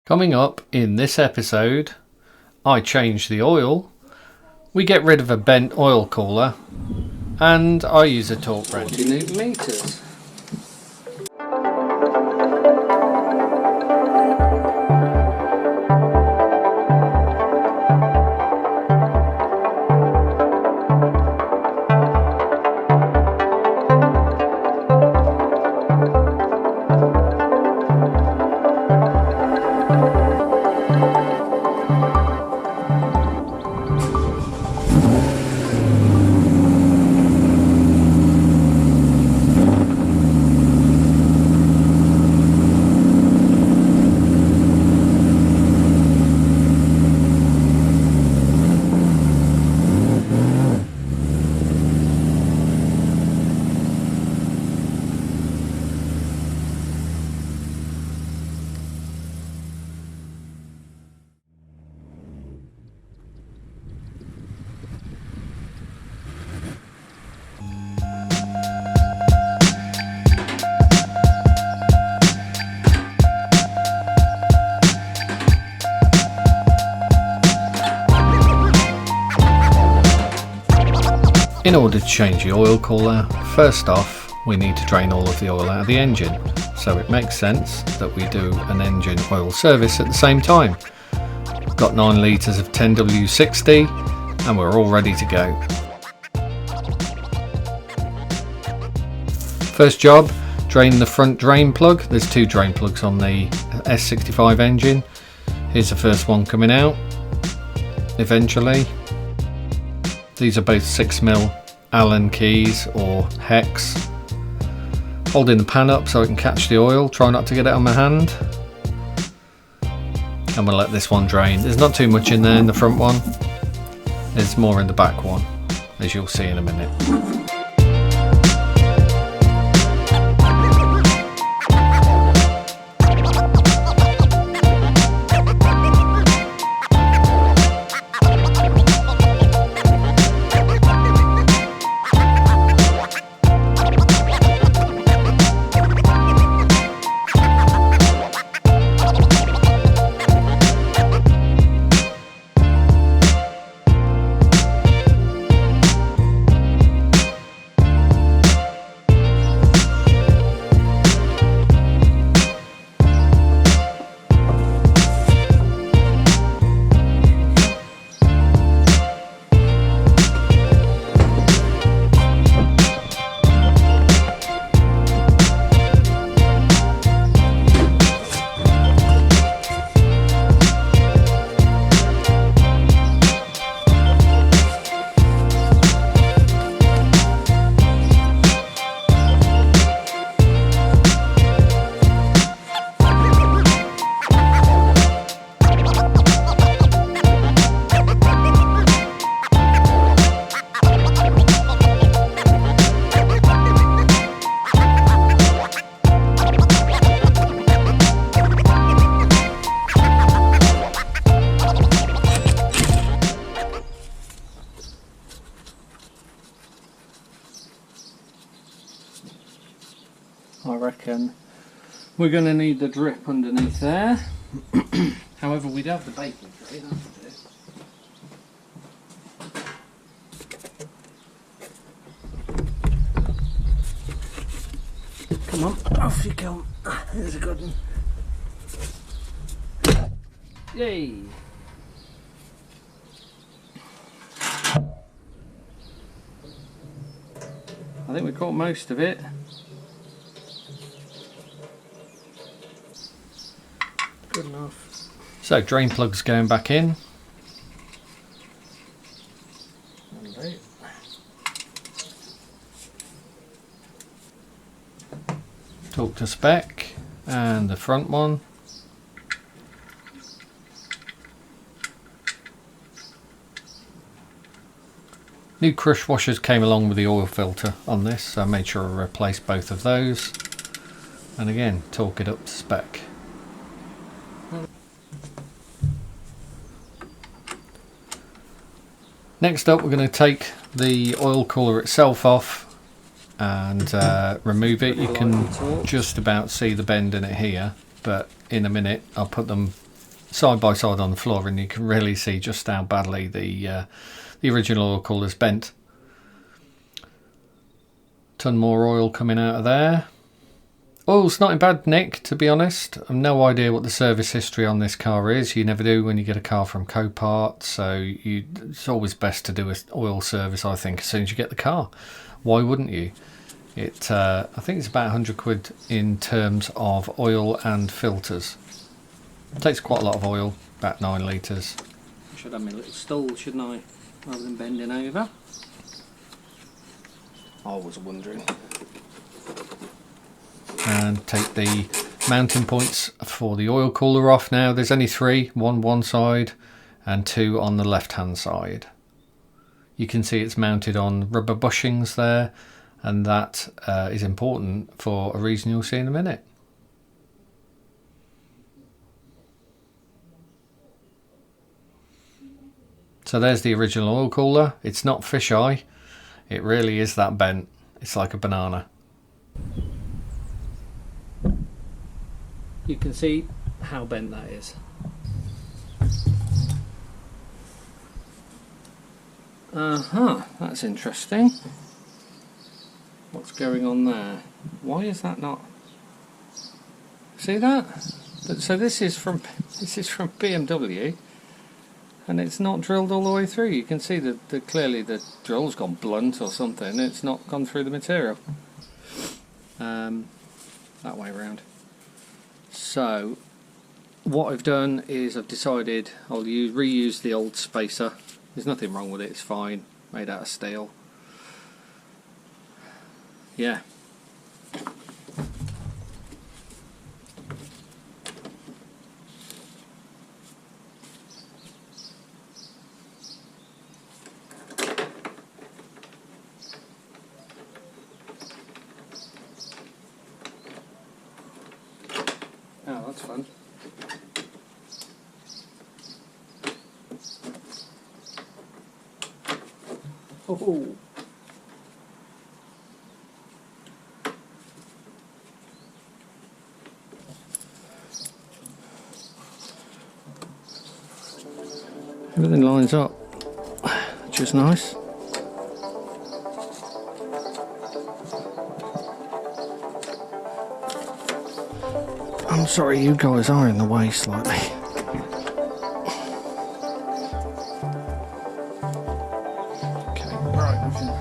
Coming up in this episode, I change the oil, we get rid of a bent oil cooler, and I use a torque wrench. 40 Newton meters. In order to change the oil cooler, first off we need to drain all of the oil out of the engine, so it makes sense that we do an engine oil service at the same time. We've got 9 litres of 10W60 and we're all ready to go. First job, drain the front drain plug. There's 2 drain plugs on the S65 engine. Here's the first one coming out eventually. These are both 6mm Allen keys or hex. Holding the pan up so I can catch the oil, try not to get it on my hand. And we'll let this one drain. There's not too much in there in the front one. There's more in the back one, as you'll see in a minute. I reckon we're going to need the drip underneath there. However, we'd have the baking tray, that's it. Come on, off you come. There's a good one. Yay! I think we caught most of it. Good enough. So drain plugs going back in. Torque to spec, and the front one. New crush washers came along with the oil filter on this, so I made sure I replaced both of those. And again, torque it up to spec. Next up, we're going to take the oil cooler itself off and remove it. You can just about see the bend in it here, but in a minute I'll put them side by side on the floor, and you can really see just how badly the original oil cooler's bent. Ton more oil coming out of there. Oil's not in bad nick, to be honest. I've no idea what the service history on this car is. You never do when you get a car from Copart, so it's always best to do an oil service, I think, as soon as you get the car. Why wouldn't you? I think it's about 100 quid in terms of oil and filters. It takes quite a lot of oil, about 9 litres. I should have my little stool, shouldn't I? Rather than bending over. I was wondering. And take the mounting points for the oil cooler off now. There's only 3, one side and 2 on the left hand side. You can see it's mounted on rubber bushings there, and that is important for a reason you'll see in a minute. So there's the original oil cooler. It's not fisheye, it really is that bent. It's like a banana. You can see how bent that is. That's interesting. What's going on there? Why is that not? See that? So this is from BMW, and it's not drilled all the way through. You can see that clearly the drill's gone blunt or something. It's not gone through the material. That way around. So what I've done is I've decided I'll reuse the old spacer. There's nothing wrong with it, it's fine, made out of steel. Yeah. Oh, that's fun. Oh. Everything lines up, which is nice. I'm sorry, you guys are in the way slightly. Okay, right, we can...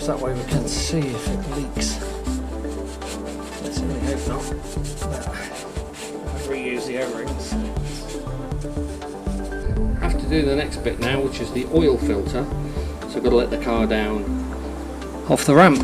That way we can see if it leaks. I certainly hope not. But I'll reuse the O-rings. I have to do the next bit now, which is the oil filter. So I've got to let the car down off the ramp.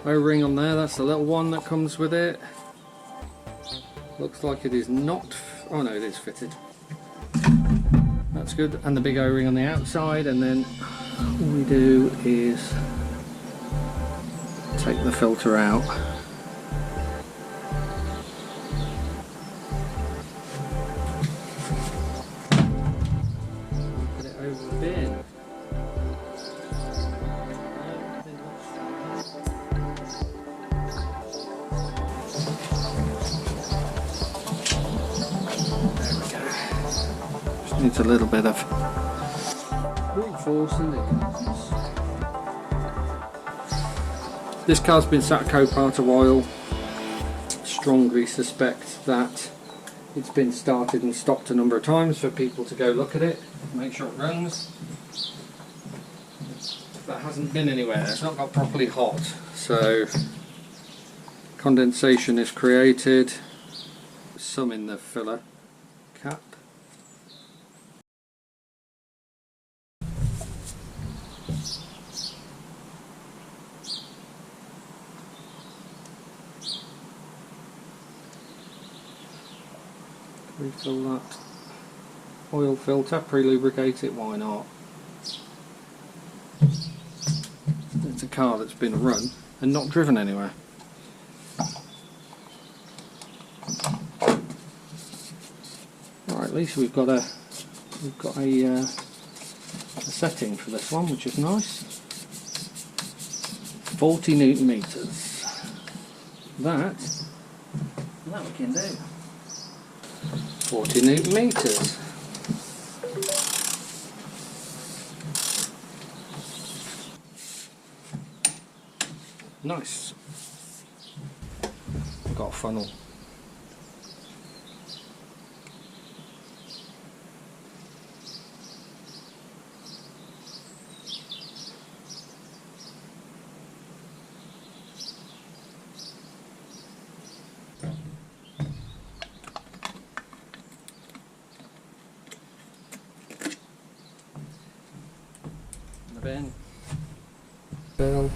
O-ring on there, that's the little one that comes with it. Looks like it is not, oh no, it is fitted. That's good, and the big O-ring on the outside, and then all we do is take the filter out. Put it over the bin. Needs a little bit of reinforcing. This car's been sat at Copart a while. Strongly suspect that it's been started and stopped a number of times for people to go look at it, make sure it runs. That hasn't been anywhere. It's not got properly hot, so Condensation is created, some in the filler cap. Refill that oil filter, pre-lubricate it, why not? It's a car that's been run and not driven anywhere. Alright, at least we've got a setting for this one, which is nice. 40 Newton meters. That we can do. 40 Newton meters. Nice. I've got a funnel. The bin. Bill.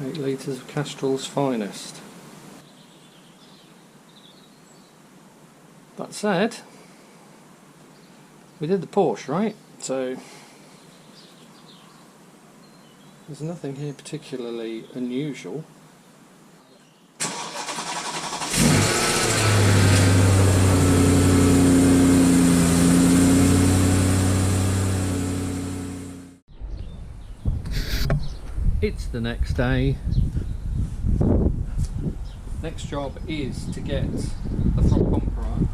Eight litres of Castrol's finest. That said, we did the Porsche, right? So there's nothing here particularly unusual. It's the next day. Next job is to get the front bumper on.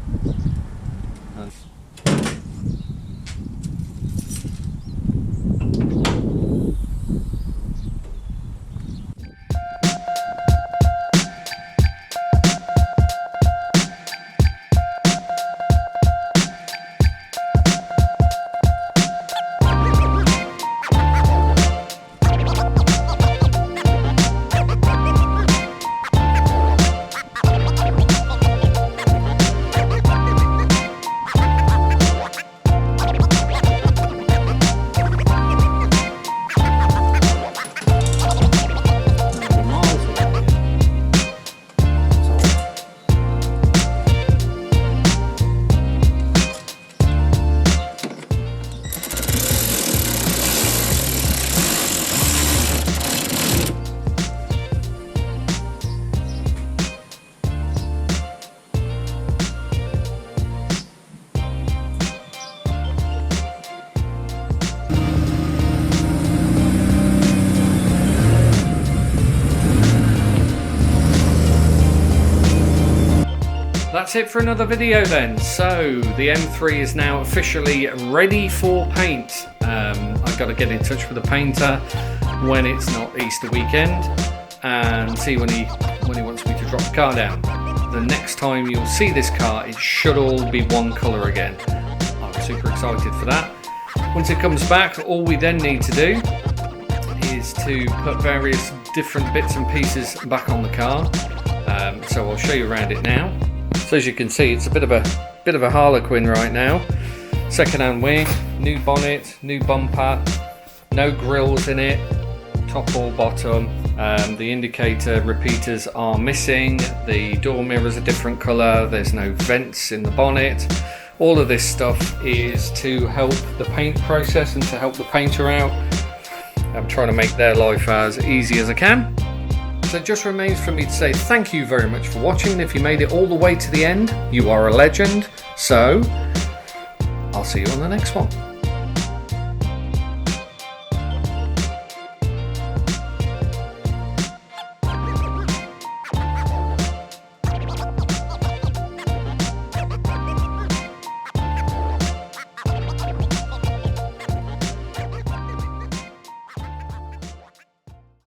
That's it for another video then. So the M3 is now officially ready for paint. I've got to get in touch with the painter when it's not Easter weekend and see when he wants me to drop the car down. The next time you'll see this car, it should all be one colour again. I'm super excited for that. Once it comes back, all we then need to do is to put various different bits and pieces back on the car. So I'll show you around it now. So as you can see, it's a bit of a harlequin right now. Second-hand wing, new bonnet, new bumper, no grills in it, top or bottom. The indicator repeaters are missing. The door mirrors a different colour. There's no vents in the bonnet. All of this stuff is to help the paint process and to help the painter out. I'm trying to make their life as easy as I can. So it just remains for me to say thank you very much for watching. If you made it all the way to the end, you are a legend. So I'll see you on the next one.